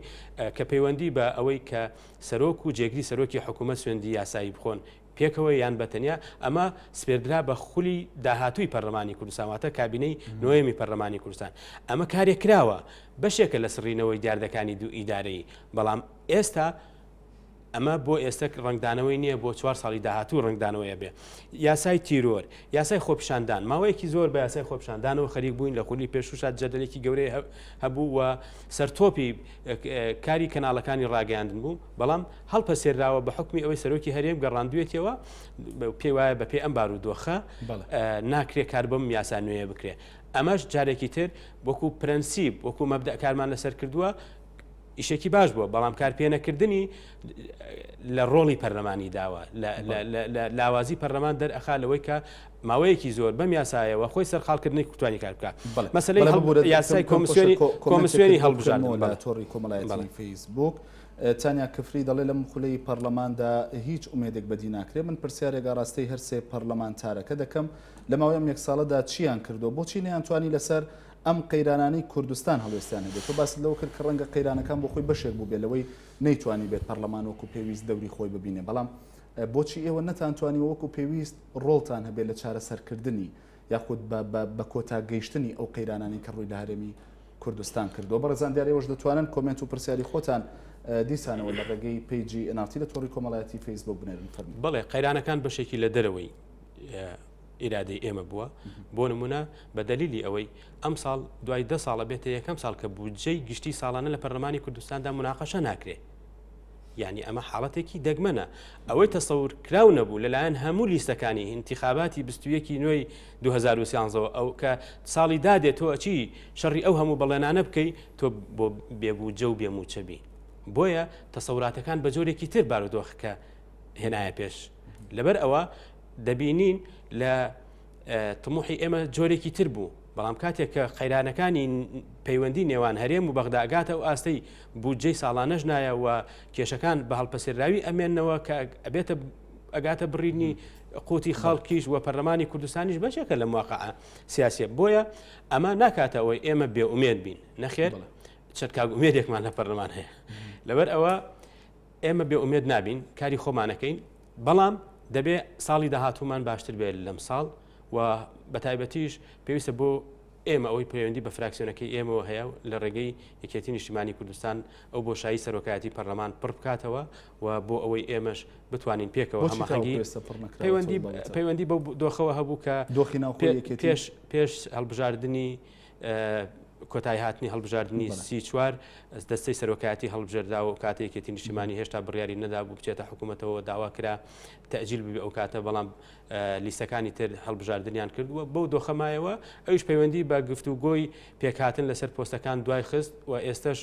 کە پەیوەندی بە ئەوەی کە سەرۆک و جێگری سەرۆکی حکوومەت سوێندی یاسایی بخۆن پێکەوە یان بەتەنیا ئەمە سپێردرا بە خولی داهاتووی پەرلەمانی کوردستانواتە کابینەی نوێمی پەرلەمانی کوردستان. ئەمە کارێک کراوە بەشێکە لە سڕینەوەی دیاردەکانی دوو ئیدارەی، بەڵام ئێستا ئەمە بۆ ئێستا ڕنگدانەوەی نییە بۆ 4 ساڵی داهاتوو ڕنگدانەوەیە بێ یاسای تیرۆر یاسای خۆپیشاندان ماوەیەکی زۆر بە یاسای خۆپیشاندانەوە خەریک بووین لە خولی پێشوشات جەدەلێکی گەورەی هەبوو و سەرتۆپی کاری کەناڵەکانی ڕاگەاندن بوو بەڵام هەڵپەسێراوە بە حکمی ئەوەی سەرۆکی هەرێم گەڕاندوێتەوە پێی وایە بە پێی ئەم بارودۆخە ناکرێت کار بەم یاسا نوێیە بکرێ ئەمەش جارێکی تر وەکو پرەنسیب وەکو مەبدە کارمان لەسەر کردووە ئیشێکی باش بووە بەڵام کارپێنەکردنی لە ڕۆڵی پەرلەمانی داوە لە لاوازی پەرلەمان دەرئەخا لەوەی کە ماوەیەکی زۆر بەم یاسایەوە خۆی سەرخاڵکردنی کوتوانی کار بکات مەسەلەی یاسای کۆمسیۆنی هەڵبژاردن تۆڕی کۆمەڵایەتی فەیسبوک تانیا کفری دەڵێ لەم خولەی پەرلەماندا هیچ ئومێدێک بەدی ناکرێت من پرسیارێکە ڕاستی هەرسێ پەرلەمانتارەکە دەکەم لە ماوەی ئەم یەک ساڵەدا چیان کردو بۆچی نەیانتوانی لەسەر ئەم قەیرانانی کوردستان هەڵوێستیان هەبێت تۆ باس لەوە کرد کە ڕەنگە قەیرانەکان بۆ خۆی بەشێک بوو بێت لەوەی نەیتوانی بێت پەرلەمان وەکو پێویست دەوری خۆی ببینێ بەڵام بۆچی ئێوە نەتانتوانی وەکو پێویست ڕۆڵتان هەبێت لە چارەسەرکردنی یاخود بە کۆتا گەیشتنی ئەو قەیرانانی کە ڕووی لە هەرێمی کوردستان کردەوە بەڕێزان دیارەوەش دەتوانن کۆمنت و پرسیاری خۆتان دیسانەوە لە ڕێگەی پیجی NRT لە تۆڕی کۆمەڵایەتی فەیسبوک بنێرن فەرموو. بەڵێ قەیرانەکان بەشێکی لە دەرەوەی ئیرادەی ئێمە بووە بۆ نمونە بە دەلیلی ئەوەی ئەم ساڵ دوای 10 ساڵە بێتە یەکەم ساڵ کە بودجەی گشتی ساڵانە لە پەرلەمانی کوردستاندا مناقەشە ناکرێت یعنی ئەمە حاڵەتێکی دەگمەنە ئەوەی تەسەور کراو نەبوو لەلایەن هەموو لیستەکانی انتخاباتی 21 نوێی 2013 ئەو کە ساڵی دادێت تۆ ئەچی شەڕی ئەو هەموو بەڵێنانە بکەی تۆ بۆ بێبووجە و بێموچەبی بۆیە تەسەوراتەکان بە جۆرێکی تر بارودۆخەکە هێنایە پێش لەبەر ئەوە دەبینین لە تموحی ئێمە جۆرێکی تر بوو بەڵام کاتێک کە قەیرانەکانی پەیوەندی نێوان هەرێم و بەغداگاتە و ئاستەی بودجەی ساڵانەش نایە و کێشەکان بە هەڵپەسێراوی ئەمێنەوە کە ئەبێتە ئەگاتە بڕینی قوتی خەڵکیش و پەرلەمانی کوردستانیش بەشێکە لە مواقعە سیاسیە بۆیە ئەمە ناکاتە ئەوەی ئێمە بێئومێد بین نەخێر چەتکاگ ئومێدێکمان لە پەرلەمان هەیە لەبەر ئەوە ئێمە بێئومێد نابین کاری خۆمانەکەین بەڵام دەبێ ساڵی داهاتوومان باشتر بێت لەم ساڵ و بەتایبەتیش پێویستە بۆ ئێمە ئەوەی پەیوەندی بە فراکسیۆنەکەی ئێمەوە هەیە لە ڕێگەی یەکێتی نیشتیمانی کوردستان ئەو بۆشایی سەرۆکایەتی پەرلەمان پڕ بکاتەوە و بۆ ئەوەی ئێمەش بتوانین پێکەوە هەماهەنگی پەیوەندی بەو دۆخەوە هەبوو کە پێش هەڵبژاردننی کۆتای هاتنی هەڵبژاردننی سی چوار دەستەی سەرۆکایەتی هەڵبژێردا و کاتێکێتی نیشتیمانی هێشتا بڕیاری نەدا بوو بچێتە حکوومەتەوە داوا کرا تەجیل ببێ ئەو کاتە بەڵام لیستەکانی تر هەڵبژاردنیان کردووە بەو دۆخەمایەوە ئەوش پەیوەندی بە گفتوگۆی پێکهاتن لەسەر پۆستەکان دوای خست و ئێستش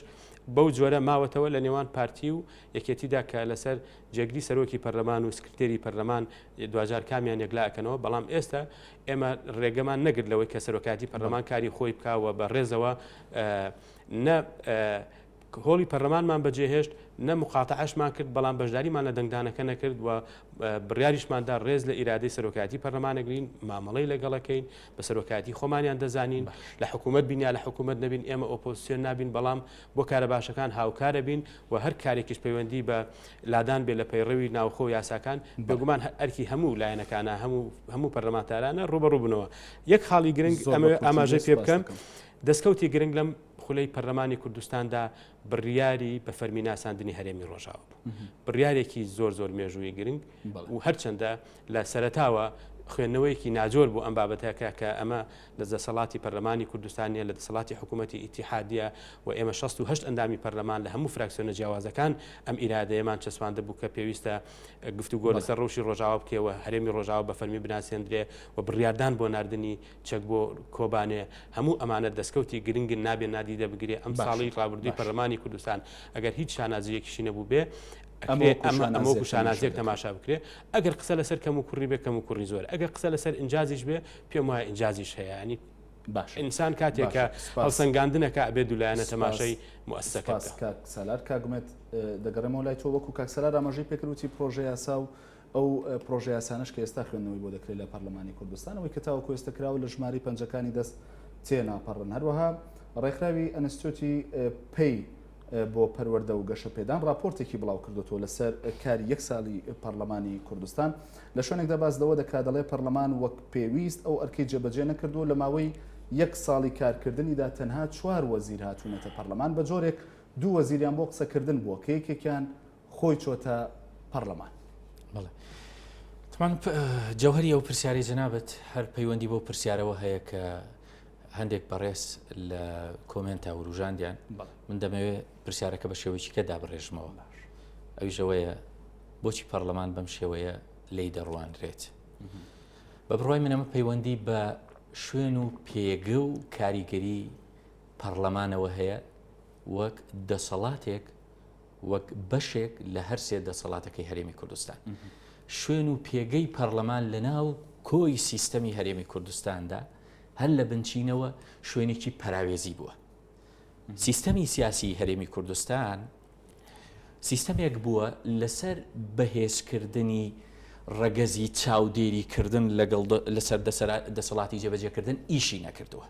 بەو جۆرە ماوەتەوە لە نێوان پارتی و یەکێتیدا کە لەسەر جێگری سەرۆکی پەرلەمان و سکرتێری پەرلەمان دوجار کامیان یەکلاکەنەوە بەڵام ئێستا ئێمە ڕێگەمان نەگرت لەوەی کە سەرۆکاتی پەرلەمان کاری خۆی بکاوە بە ڕێزەوە نە هۆڵی پەرلەمانمان بەجێهێشت نە مقاتعەشمان کرد بەڵام بەشداریمان لە دەنگدانەکە نەکرد و بڕیاریشماندا ڕێز لە ئیرادەی سەرۆکاتی پەرلەمانەگرین مامەڵەی لەگەڵەکەین بە سەرۆکاتی خۆمانیان دەزانین لە حکوومەت بینیا لە حکوومەت نەبین ئێمە ئۆپۆزیسیۆن نابین بەڵام بۆ کارە باشەکان هاوکارە بین و هەر کارێکیش پەیوەندی بە لادان بێ لە پەیڕەوی ناوخۆ یاساکان بێگومان ئەرکی هەموو لایەنەکانە هەموو پەرلەمانتارانە ڕوبەڕوو بنەوە یەک خاڵی گرنگ ئاماژەی پێ بکەم دەستکەوتی گرنگ لەم خولەی پەرلەمانی کوردستاندا بڕیاری بە فەرمی ناساندنی هەرێمی ڕۆژاوە بوو بڕیارێکی زۆر مێژووی گرنگ و هەرچەندە لە سەرەتاوە خوێندنەوەیکی ناجۆر بوو ئەم بابەتەکە کە ئەمە لە دەسەڵاتی پەرلەمانی کوردستانیە لە دەسەڵاتی حکوومەتی ئیتیحادیە و ئێمە 68 ئەندامی پەرلەمان لە هەموو فراکسیۆنە جیاوازەکان ئەم ئیرادەیەمان چەسپاندە بوو کە پێویستە گفتوگۆ لەسەر ڕۆژی ڕۆژاوە بکەوە هەرێمی ڕۆژاوە بە فەرمی بناسیێنرێ و بڕیاردان بۆ ناردنی چەک بۆ کۆبانێ هەموو ئەمانە دەستکەوتی گرنگن نابێن نادیدە بگرێ ئەم ساڵی ڕابردووی پەرلەمانی کوردستان ئەگەر هیچ شانازیەکیشی نەبوو بێ ئەمە شانازیەک تەماشا بکرێ ئەگەر قسە لەسەر کەم و کوڕی بێ کەم و کوڕی زۆر ئەگەر قسە لەسەر ئینجازیش بێ پێم وایە ئینجازیش هەیە ینی ئینسان کاتێکە هەڵسەنگاندنەکە ئەبێ دوولایەنە تەماشای موەسسەکە سالار کاگومێت دەگەڕێمەوە لای تۆ وەکو کاکسەلار ئاماژەی پێکردوتی پرۆژە یاسا و ئەو پرۆژە یاسانەش کە ئێستا خوێندنەوەی بۆ دەکرێت لە پەرلەمانی کوردستانەوەی کە تاوەکو ئێستا کراوە لە ژماری پەنجەکانی دەست تێناپەڕن هەروەها ڕێکخراوی ئەنستیتوتی پێی بۆ پەروەردە و گەشە پێدان راپۆرتێکی بڵاو کردوتەوە لەسەر کاری یەک ساڵی پەرلەمانی کوردستان لە شوێنێکدا باس دەوە دەکات دەڵێ پەرلەمان وەک پێویست ئەو ئەرکەی جێبەجێ نەکردو لە ماوەی یەک ساڵی کارکردنیدا تەنها 4 وەزیر هاتوونەتە پەرلەمان بە جۆرێک 2 وەزیریان بۆ قسەکردن بووە کە یەکێکیان خۆی چۆتە پەرلەمان. طبعاً جەوهری ئەو پرسیاری جەنابەت هەر پەیوەندی بۆ پرسیارەوە هەیە کە هەندێک بەڕێز لە کۆمنتا وروژاندیان من دەمەوێت پرسیارەکە بە شێوەیەکی کە دابڕێژمەوە ئەویشەوەیە بۆچی پەرلەمان بەم شێوەیە لی دەڕوانرێت بە بڕوای من ئەمە پەیوەندی بە شوێن و پێگە و کاریگەری پەرلەمانەوە هەیە وەک دەسەڵاتێک وەک بەشێک لە هەر سێ دەسەڵاتەکەی هەرێمی کوردستان شوێن و پێگەی پەرلەمان لەناو کۆی سیستەمی هەرێمی کوردستاندا هەر لە بنچینەوە شوێنێکی پەراوێزی بووە. سیستەمی سیاسی هەرێمی کوردستان سیستەمێک بووە لەسەر بەهێزکردنی ڕەگەزی چاودێریکردن لەسەر دەسەڵاتی جێبەجێکردن ئیشی نەکردووە.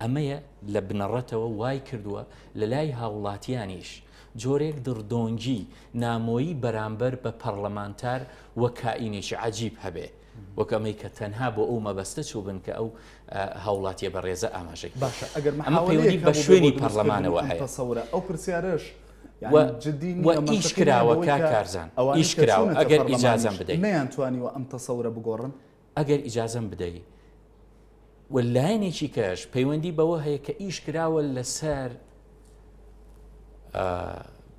ئەمەیە لە بنەڕەتەوە وای کردووە لە لای هاوڵاتیانیش جۆرێک دڕدۆنگی نامۆیی بەرامبەر بە پەرلەمانتار وە کائینێکی عەجیب هەبێ وەک ئەمەی کە تەنها بۆ ئەو مەبەستە چوو بن کە ئەو هاوڵاتیە بەڕێزە ئاماژەی ئەمە پەیوەندی بە شوێنی پەرلەمانەوە هەیە. ئەو پرسیارش ئیش کراوە کارزان ئیش کراوە ئەگەر ئیجازەم بدەیت نەیانتوانیوە ئەم تەسەورە بگۆڕن ئەگەر ئیجازەم بدەیت و لایەنێکی کەش پەیوەندی بەوە هەیە کە ئیش کراوە لەسەر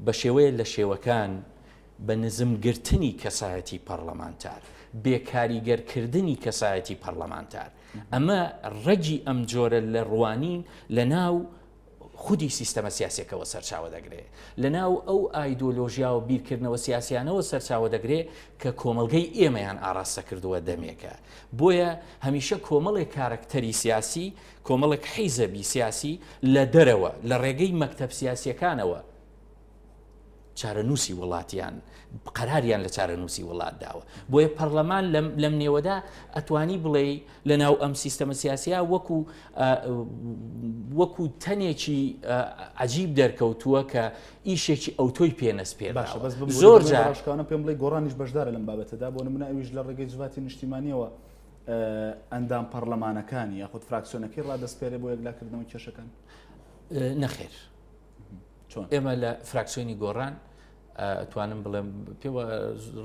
بە شێوەیە لە شێوەکان بە نزمگرتنی کەسایەتی پەرلەمانتار بێکاریگەرکردنی کەسایەتی پەرلەمانتار ئەمە ڕەگی ئەم جۆرە لە ڕوانین لە ناو خودی سیستەمە سیاسیەکەەوە سەرچاوە دەگرێت لە ناو ئەو ئایدۆلۆژیا و بیرکردنەوە سیاسیانەوە سەرچاوە دەگرێت کە کۆمەلگەی ئێمەیان ئاراستە کردووە دەمێکە بۆیە هەمیشە کۆمەڵێک کارکتەری سیاسی کۆمەڵێک حیزەبی سیاسی لە دەرەوە لە ڕێگەی مەکتەب سیاسیەکانەوە چارەنووسی وڵاتیان قەراریان لە چارەنووسی وڵات داوە بۆیە پەرلەمان لەم نێوەدا ئەتوانی بڵێ لە ناو ئەم سیستەمە سیاسیە وەکو تەنێکی عەجیب دەرکەوتووە کە ئیشێکی ئەوتۆی پێنەسپێت زۆر جارشکانە پێم بڵێ گۆڕانیش بەشدارە لەم بابەتەدا بۆ نمونە ئەویش لە ڕێگەی جوواتی نیشتیمانیەوە ئەندام پەرلەمانەکانی یاخود فراکسیۆنەکەی ڕادەسپێرێ بۆ یەکلاکردنەوەی کێشەکان نەخێر ئێمە لە فراکسیۆنی گۆڕان توانم بڵێم پێوە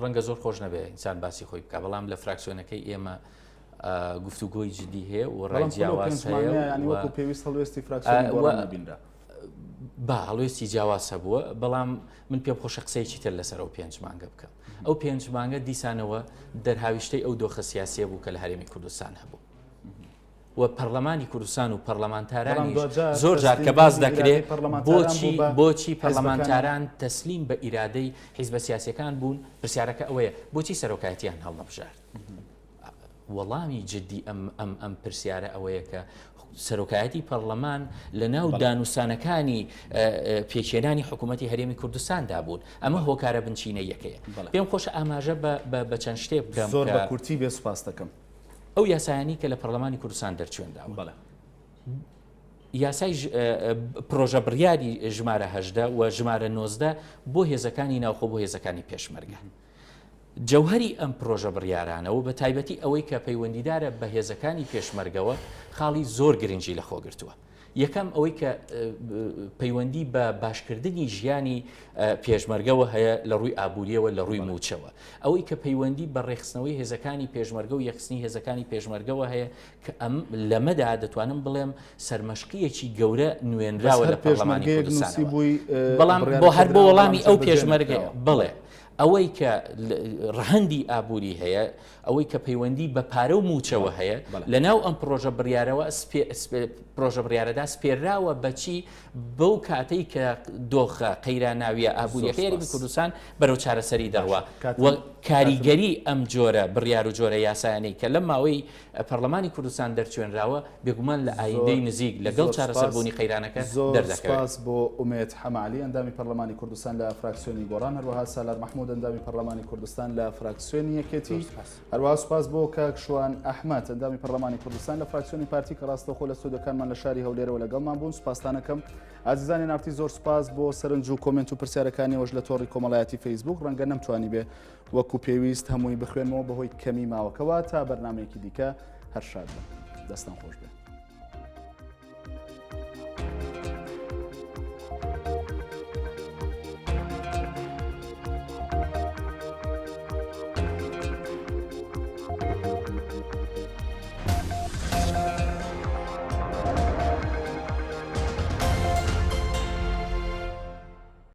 ڕەنگە زۆر خۆش نەبێ ئینسان باسی خۆی بکە بەڵام لە فراکسیۆنەکەی ئێمە گفتوگۆی جدی هەیە و ڕای جیاواز هەیە پێویست هەڵوێستی فراکسیۆنی گۆڕان نەبینرا با هەڵوێستی جیاواز هەبووە بەڵام من پێم خۆشە قسەیەکی تر لەسەر ئەو 5 مانگە بکەم ئەو 5 مانگە دیسانەوە دەرهاویشتەی ئەو دۆخە سیاسیە بوو کە لە هەرێمی کوردستان هەبوو و پەرلەمانی کوردستان و پەرلەمانتارانی زۆر جار کە باز دەکرێت بۆچی پەرلەمانتاران تەسلیم بە ئیرادەی حیزبە سیاسیەکان بوون پرسیارەکە ئەوەیە بۆچی سەرۆکایەتیان هەڵنەبژارد وەڵامی جددی ئەم پرسیارە ئەوەیە کە سەرۆکایەتی پەرلەمان لە ناو دانووسانەکانی پێچێنانی حکوومەتی هەرێمی کوردستاندا بوون ئەمە هۆکارە بنچینە یەکەیە پێم خۆشە ئاماژە بە چەند شتێ بکەم زۆر بە کورتی بێ سوپاس دەکەم ئەو یاسایانی کە لە پەرلەمانی کوردستان دەرچێنداوە یاسای پرۆژە بڕیاری ژمارە 18 و ژمارە 19 بۆ هێزەکانی ناوخۆ بۆ هێزەکانی پێشمەرگە جەوهری ئەم پرۆژە بڕیارانەوە بە تایبەتی ئەوەی کە پەیوەندیدارە بە هێزەکانی پێشمەرگەوە خاڵی زۆر گرنگی لە خۆ گرتووە یەکەم ئەوەی کە پەیوەندی بە باشکردنی ژیانی پێشمەرگەوە هەیە لە ڕووی ئابوووریەوە لە ڕووی موچەوە ئەوەی کە پەیوەندی بە ڕێخستنەوەی هێزەکانی پێشمەرگە و یەخستنی هێزەکانی پێشمەرگەوە هەیە کە ئەم لەمەدا دەتوانم بڵێم سەرمەشقیەکی گەورە نوێنراوە لە پەرلەمانی کوردستانەوە بەڵام بۆ هەر بۆ وەڵامی ئەو پێشمەرگەیە بڵێ ئەوەی کە ڕەهەندی ئابووری هەیە ئەوەی کە پەیوەندی بە پارە و موچەوە هەیە لە ناو ئەم پرۆژە بڕیارەوە پرۆژە بڕیارەدا سپێراوە بەچی بەو کاتەی کە دۆخە قەیرا ناویە ئابوووریەکە هەرێمی کوردستان بەرەو چارەسەری دەڕوا و کاریگەری ئەم جۆرە بڕیار و جۆرە یاسایانەی کە لە ماوەی پەرلەمانی کوردستان دەرچێنراوە بێگومان لە ئایندەی نزیک لەگەڵ چارەسەربوونی قەیرانەکە دەردەکەوێت. سپاس بۆ ئومێد حەماعەلی ئەندامی پەرلەمانی کوردستان لە فراکسیۆنی گۆڕان هەروەها سالار مەحموود ئەندامی پەرلەمانی کوردستان لە فراکسیۆنی یەکێتی هەروەها سپاس بۆ کاک شوان ئەحمەد ئەندامی پەرلەمانی کوردستان لە فراکسیۆنی پارتی کە ڕاستەوخۆ لە سودەکانمان لە شاری هەولێرەوە لەگەڵمان بوون سپاسدانەکەم ئازیزانی ناوتی زۆر سپاس بۆ سەرنج و کۆمنت و پرسیارەکانیەوەش لە تۆڕی کۆمەڵایەتی فەیسبوک ڕەنگە نەمتوانی بێ وەکو پێویست هەمووی بخوێنمەوە بەهۆی کەمی ماوەکەوە تا بەرنامەیەکی دیکە هەر شاد بن دەستان خۆش بێت.